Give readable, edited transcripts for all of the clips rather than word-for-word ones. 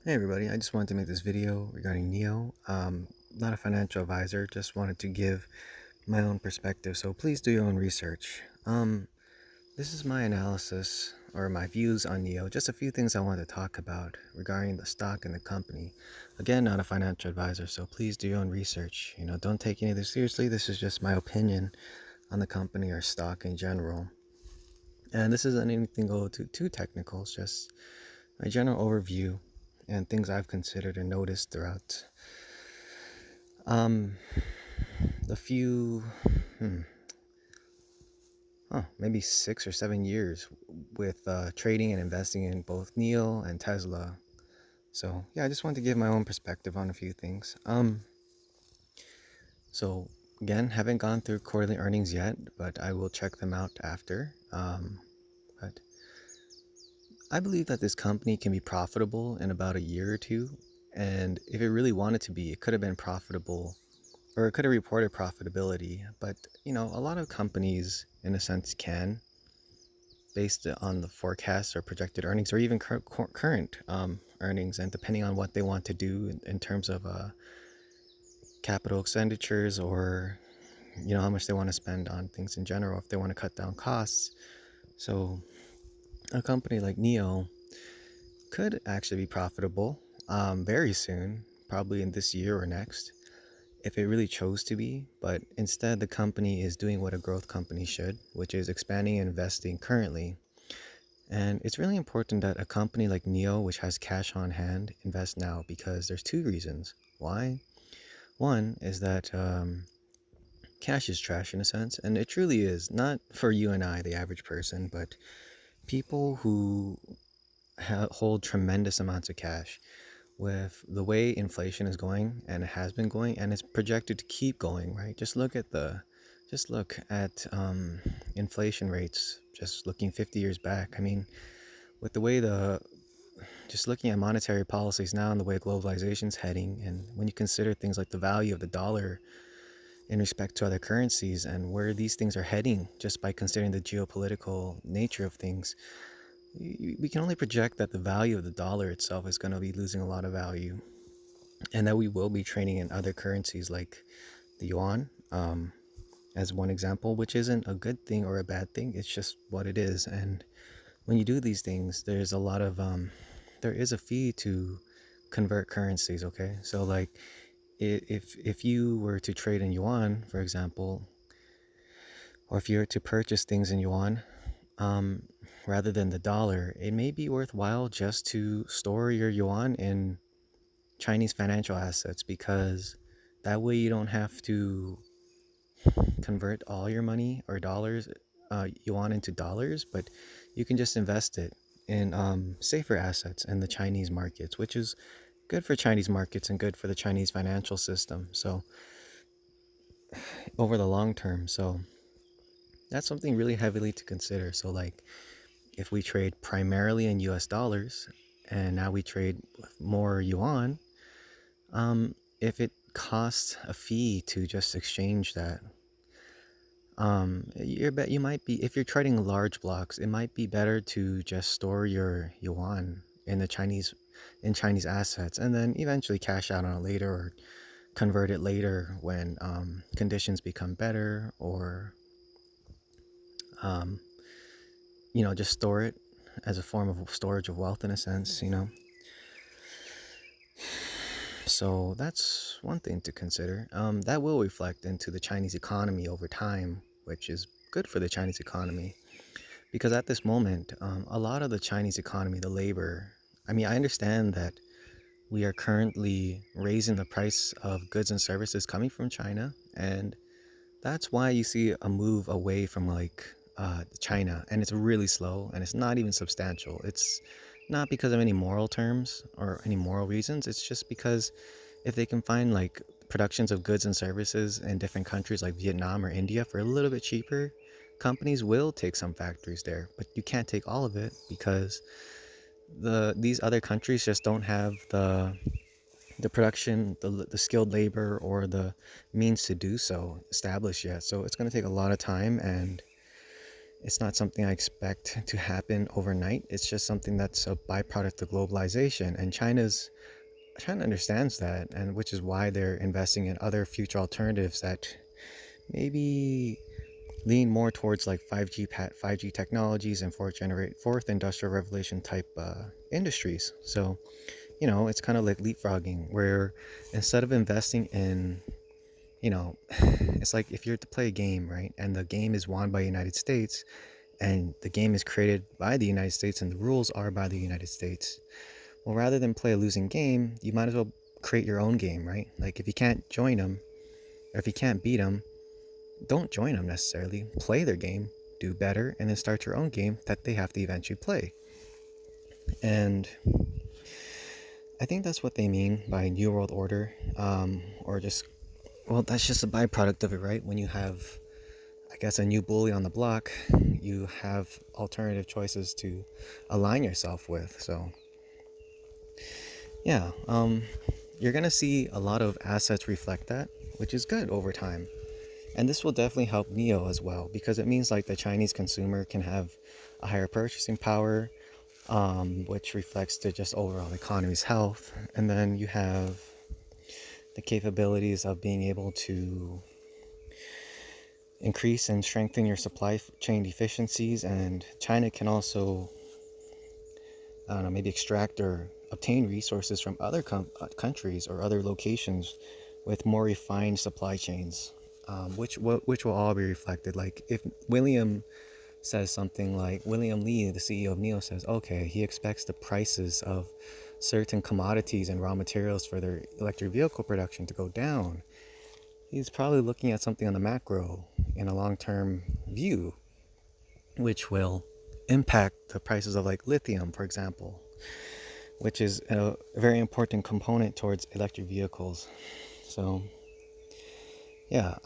Hey everybody, I just wanted to make this video regarding NIO. Not a financial advisor, just wanted to give my own perspective, so please do your own research. This is my analysis or my views on NIO, just a few things I wanted to talk about regarding the stock and the company. Again, not a financial advisor, so please do your own research. Don't take any of this seriously, this is just my opinion on the company or stock in general. And this isn't anything go too technical, it's just my general overview and things I've considered and noticed throughout um the few maybe 6 or 7 years with trading and investing in both NIO and Tesla. So yeah, I just wanted to give my own perspective on a few things. So again, haven't gone through quarterly earnings yet, but I will check them out after. But I believe that this company can be profitable in about a year or two, and if it really wanted to be, it could have been profitable, or it could have reported profitability. But a lot of companies in a sense can, based on the forecast or projected earnings, or even current earnings, and depending on what they want to do in terms of capital expenditures, or how much they want to spend on things in general, if they want to cut down costs. So a company like NIO could actually be profitable very soon, probably in this year or next, if it really chose to be. But instead, the company is doing what a growth company should, which is expanding and investing currently. And it's really important that a company like NIO, which has cash on hand, invest now, because there's two reasons why. One is that cash is trash in a sense, and it truly is, not for you and I, the average person, but people who hold tremendous amounts of cash. With the way inflation is going, and it has been going, and it's projected to keep going, right? Just look at inflation rates, just looking 50 years back. I mean, with the way just looking at monetary policies now and the way globalization's heading, and when you consider things like the value of the dollar in respect to other currencies and where these things are heading, just by considering the geopolitical nature of things, we can only project that the value of the dollar itself is going to be losing a lot of value, and that we will be trading in other currencies like the yuan, as one example, which isn't a good thing or a bad thing. It's just what it is. And when you do these things, there is a fee to convert currencies. Okay, so like if you were to trade in yuan, for example, or if you were to purchase things in yuan, um, rather than the dollar, it may be worthwhile just to store your yuan in Chinese financial assets, because that way you don't have to convert all your money or dollars, yuan into dollars, but you can just invest it in safer assets in the Chinese markets, which is good for Chinese markets and good for the Chinese financial system. So over the long term, so that's something really heavily to consider. So like if we trade primarily in US dollars and now we trade more yuan, if it costs a fee to just exchange that, you might be, if you're trading large blocks, it might be better to just store your yuan in Chinese assets, and then eventually cash out on it later, or convert it later when conditions become better, or um, just store it as a form of storage of wealth in a sense. So that's one thing to consider. That will reflect into the Chinese economy over time, which is good for the Chinese economy. Because at this moment, a lot of the Chinese economy, the labor, I mean, I understand that we are currently raising the price of goods and services coming from China. And that's why you see a move away from China. And it's really slow, and it's not even substantial. It's not because of any moral terms or any moral reasons. It's just because if they can find like productions of goods and services in different countries like Vietnam or India for a little bit cheaper, companies will take some factories there. But you can't take all of it, because these other countries just don't have the production, the skilled labor, or the means to do so established yet. So it's going to take a lot of time, and It's not something I expect to happen overnight. It's just something that's a byproduct of globalization, and China understands that, and which is why they're investing in other future alternatives that maybe lean more towards like 5G technologies and fourth industrial revolution type industries. So it's kind of like leapfrogging, where instead of investing in, you know, it's like if you're to play a game, right, and the game is won by the United States, and the game is created by the United States, and the rules are by the United States. Well, rather than play a losing game, you might as well create your own game, right? Like if you can't join them, or if you can't beat them, don't join them necessarily. Play their game, do better, and then start your own game that they have to eventually play. And I think that's what they mean by New World Order, or just, well, that's just a byproduct of it, right? When you have, I guess, a new bully on the block, you have alternative choices to align yourself with. So, yeah, you're gonna see a lot of assets reflect that, which is good over time. And this will definitely help NIO as well, because it means like the Chinese consumer can have a higher purchasing power, which reflects the just overall economy's health. And then you have the capabilities of being able to increase and strengthen your supply chain efficiencies. And China can also, I don't know, maybe extract or obtain resources from other countries or other locations with more refined supply chains, which will all be reflected. Like if William says something like, William Li, the CEO of NIO, says, okay, he expects the prices of certain commodities and raw materials for their electric vehicle production to go down. He's probably looking at something on the macro in a long-term view, which will impact the prices of like lithium, for example, which is a very important component towards electric vehicles. So yeah,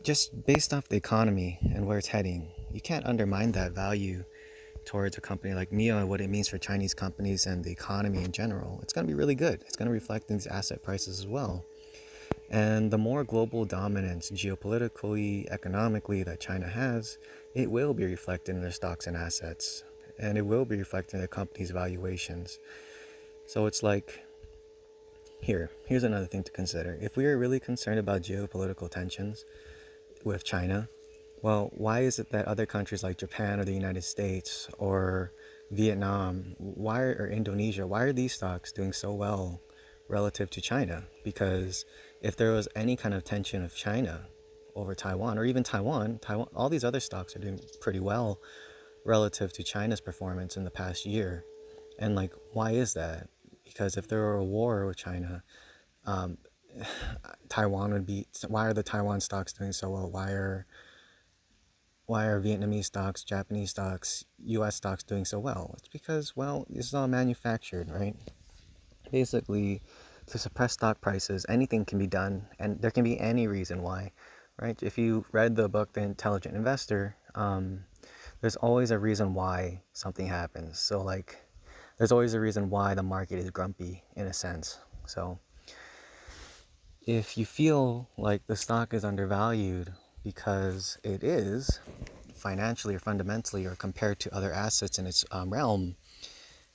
just based off the economy and where it's heading, you can't undermine that value towards a company like NIO and what it means for Chinese companies and the economy in general. It's going to be really good. It's going to reflect in these asset prices as well. And the more global dominance, geopolitically, economically, that China has, it will be reflected in their stocks and assets. And it will be reflected in the company's valuations. So it's like, here's another thing to consider. If we are really concerned about geopolitical tensions with China, well, why is it that other countries like Japan or the United States or Vietnam, or Indonesia, why are these stocks doing so well relative to China? Because if there was any kind of tension of China over Taiwan, or even Taiwan, all these other stocks are doing pretty well relative to China's performance in the past year. And like, why is that? Because if there were a war with China, um, Taiwan would be. Why are the Taiwan stocks doing so well? Why are Vietnamese stocks, Japanese stocks, US stocks doing so well? It's because, well, this is all manufactured, right? Basically, to suppress stock prices, anything can be done, and there can be any reason why, right? If you read the book The Intelligent Investor, there's always a reason why something happens. So like, there's always a reason why the market is grumpy in a sense. So if you feel like the stock is undervalued because it is financially or fundamentally or compared to other assets in its realm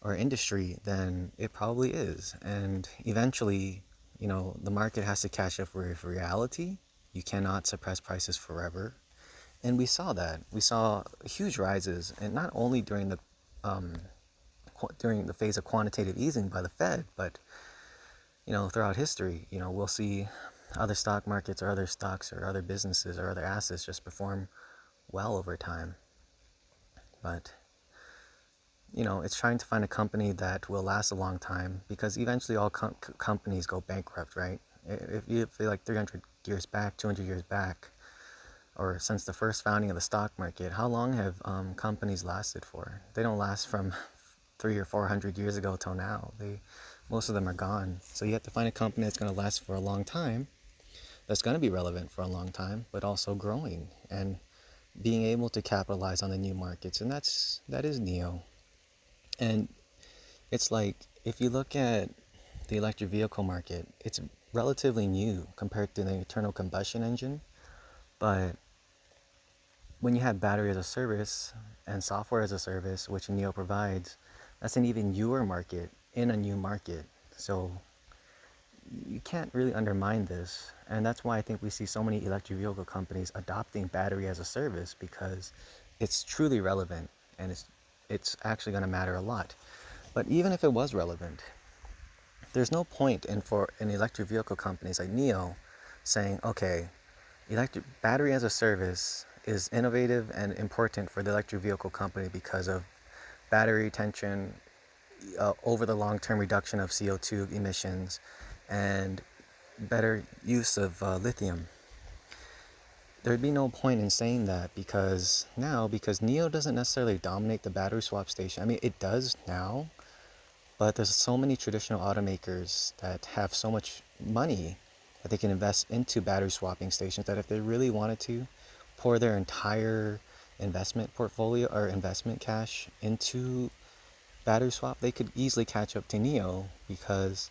or industry, then it probably is. And eventually, the market has to catch up with reality. You cannot suppress prices forever. And we saw that. We saw huge rises, and not only um, during the phase of quantitative easing by the Fed, but throughout history. We'll see other stock markets or other stocks or other businesses or other assets just perform well over time. But it's trying to find a company that will last a long time, because eventually all companies go bankrupt, right? If you feel like 300 years back, 200 years back, or since the first founding of the stock market, how long have companies lasted for? They don't last from 300 or 400 years ago till now. Most of them are gone. So you have to find a company that's going to last for a long time, that's going to be relevant for a long time, but also growing and being able to capitalize on the new markets. And that is NIO. And it's like, if you look at the electric vehicle market, it's relatively new compared to the internal combustion engine, but when you have battery as a service and software as a service, which NIO provides, that's an even newer market in a new market. So you can't really undermine this. And that's why I think we see so many electric vehicle companies adopting battery as a service, because it's truly relevant and it's actually going to matter a lot. But even if it was relevant, there's no point in electric vehicle companies like NIO saying, okay, electric battery as a service is innovative and important for the electric vehicle company because of battery retention, over the long-term reduction of CO2 emissions, and better use of lithium. There'd be no point in saying that because NIO doesn't necessarily dominate the battery swap station. I mean, it does now, but there's so many traditional automakers that have so much money that they can invest into battery swapping stations that if they really wanted to pour their entire investment portfolio or investment cash into battery swap, they could easily catch up to NIO because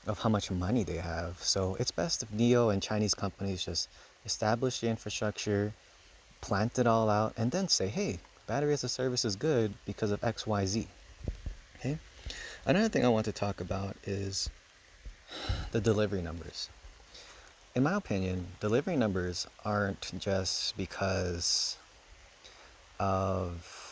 of how much money they have. So it's best if NIO and Chinese companies just establish the infrastructure, plant it all out, and then say, hey, battery as a service is good because of XYZ. Okay? Another thing I want to talk about is the delivery numbers. In my opinion, delivery numbers aren't just because of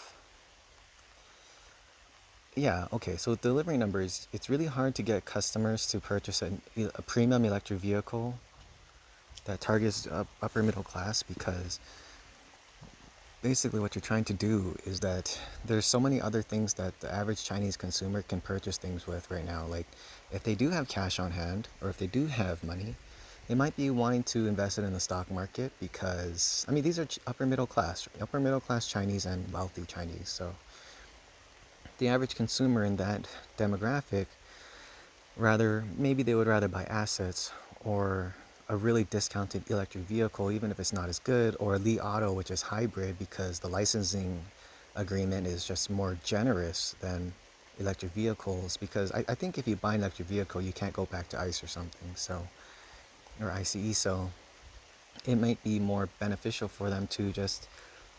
so delivery numbers, it's really hard to get customers to purchase a premium electric vehicle that targets upper middle class, because basically what you're trying to do is that there's so many other things that the average Chinese consumer can purchase things with right now. Like if they do have cash on hand or if they do have money, they might be wanting to invest it in the stock market because, I mean, these are upper middle class Chinese and wealthy Chinese. So the average consumer in that demographic, maybe they would rather buy assets or a really discounted electric vehicle, even if it's not as good, or a Li Auto, which is hybrid because the licensing agreement is just more generous than electric vehicles. Because I think if you buy an electric vehicle, you can't go back to ICE or something, or ICE. So it might be more beneficial for them to just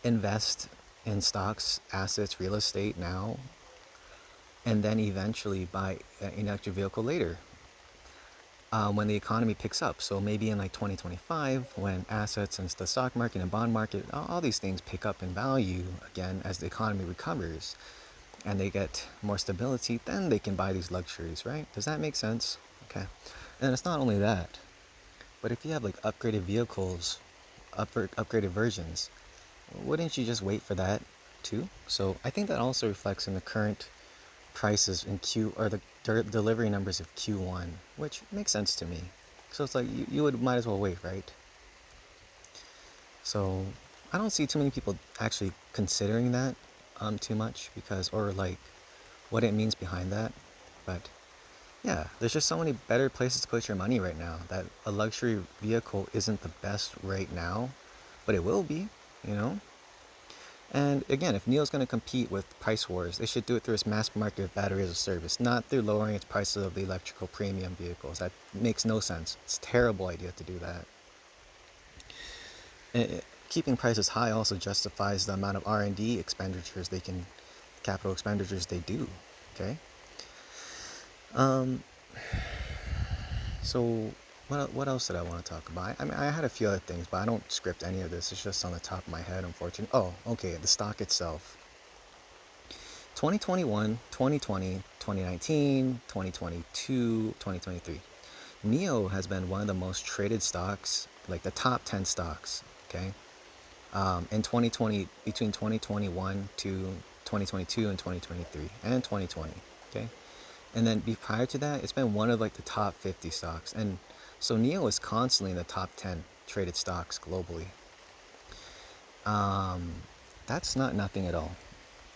invest in stocks, assets, real estate now, and then eventually buy an electric vehicle later, when the economy picks up. So maybe in like 2025, when assets and the stock market and bond market, all these things pick up in value again as the economy recovers and they get more stability, then they can buy these luxuries, right? Does that make sense? Okay. And it's not only that, but if you have like upgraded vehicles, upgraded versions, wouldn't you just wait for that too? So I think that also reflects in the current prices in the delivery numbers of Q1, which makes sense to me. So it's like you might as well wait, right? So I don't see too many people actually considering that too much, or like what it means behind that. But yeah, there's just so many better places to put your money right now that a luxury vehicle isn't the best right now, but it will be, you know? And again, if NIO's going to compete with price wars, they should do it through its mass market battery as a service, not through lowering its prices of the electrical premium vehicles. That makes no sense. It's a terrible idea to do that. Keeping prices high also justifies the amount of R&D expenditures capital expenditures they do. Okay. So what else did I want to talk about? I mean, I had a few other things, but I don't script any of this. It's just on the top of my head, unfortunately. Oh, okay. The stock itself. 2021, 2020, 2019, 2022, 2023. NIO has been one of the most traded stocks, like the top 10 stocks, okay? In 2020, between 2021 to 2022 and 2023, and 2020, okay? And then prior to that, it's been one of like the top 50 stocks. And so NIO is constantly in the top 10 traded stocks globally. That's not nothing at all.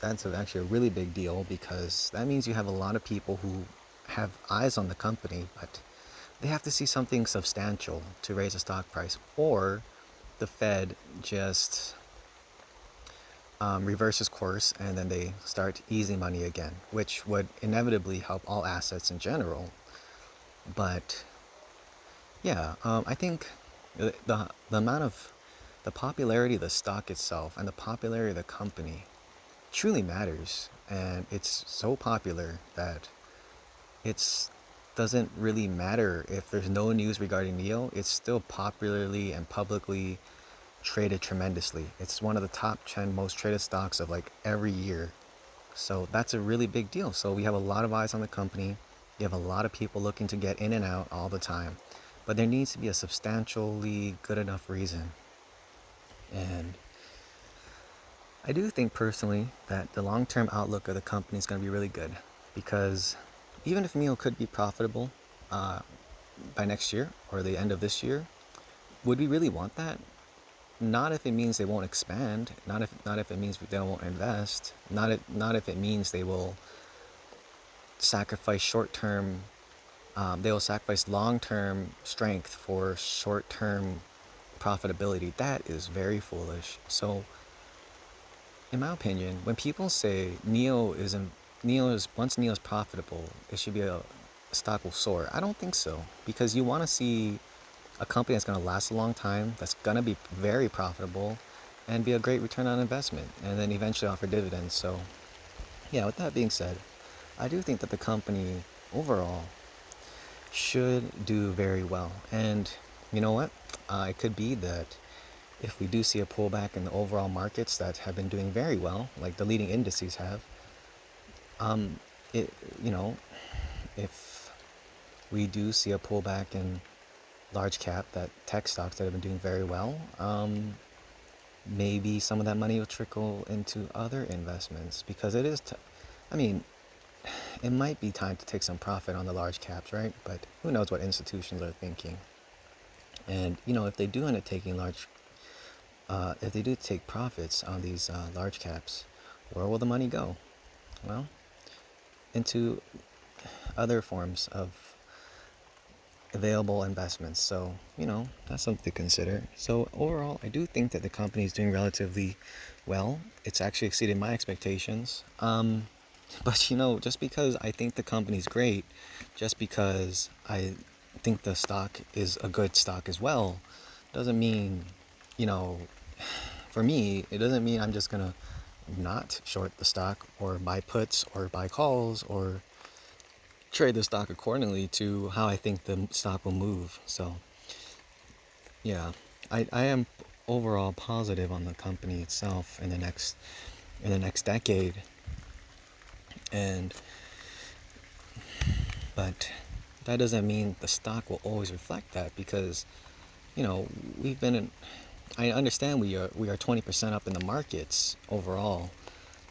That's actually a really big deal, because that means you have a lot of people who have eyes on the company, but they have to see something substantial to raise the stock price, or the Fed just reverses course and then they start easing money again, which would inevitably help all assets in general. But yeah, I think the amount of the popularity of the stock itself and the popularity of the company truly matters. And it's so popular that it's doesn't really matter if there's no news regarding NIO. It's still popularly and publicly traded tremendously. It's one of the top 10 most traded stocks of like every year. So that's a really big deal. So we have a lot of eyes on the company. You have a lot of people looking to get in and out all the time. But there needs to be a substantially good enough reason. And I do think personally that the long-term outlook of the company is going to be really good, because even if NIO could be profitable by next year or the end of this year, would we really want that? Not if it means they won't expand, not if it means they won't invest, not if it means they will sacrifice short-term, they will sacrifice long-term strength for short-term profitability. That is very foolish. So in my opinion, when people say NIO is once NIO is profitable, it should be a stock will soar. I don't think so, because you want to see a company that's going to last a long time, that's going to be very profitable, and be a great return on investment, and then eventually offer dividends. So, yeah. With that being said, I do think that the company overall should do very well. And you know what? It could be that if we do see a pullback in the overall markets that have been doing very well, like the leading indices have, um, it you know, if we do see a pullback in large cap, that tech stocks that have been doing very well, maybe some of that money will trickle into other investments, because it is. I mean, it might be time to take some profit on the large caps, right? But who knows what institutions are thinking? And if they do end up taking if they do take profits on these large caps, where will the money go? Well, into other forms of available investments. So, that's something to consider. So overall, I do think that the company is doing relatively well. It's actually exceeded my expectations. But just because I think the company's great, just because I think the stock is a good stock as well, doesn't mean, you know, for me, it doesn't mean I'm just gonna not short the stock or buy puts or buy calls or trade the stock accordingly to how I think the stock will move. So yeah, I am overall positive on the company itself in the next decade. And but that doesn't mean the stock will always reflect that, because we've been in, I understand we are 20% up in the markets overall,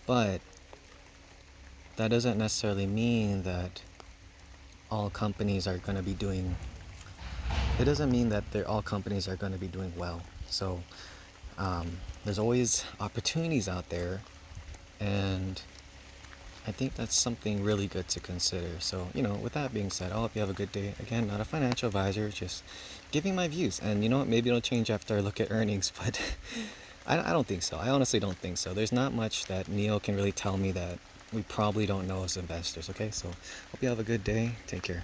but that doesn't necessarily mean that all companies are going to be doing it doesn't mean that all companies are going to be doing well. So there's always opportunities out there, and I think that's something really good to consider. So, with that being said, I hope you have a good day. Again, not a financial advisor, just giving my views. And you know what? Maybe it'll change after I look at earnings, but I don't think so. I honestly don't think so. There's not much that NIO can really tell me that we probably don't know as investors, okay? So, hope you have a good day. Take care.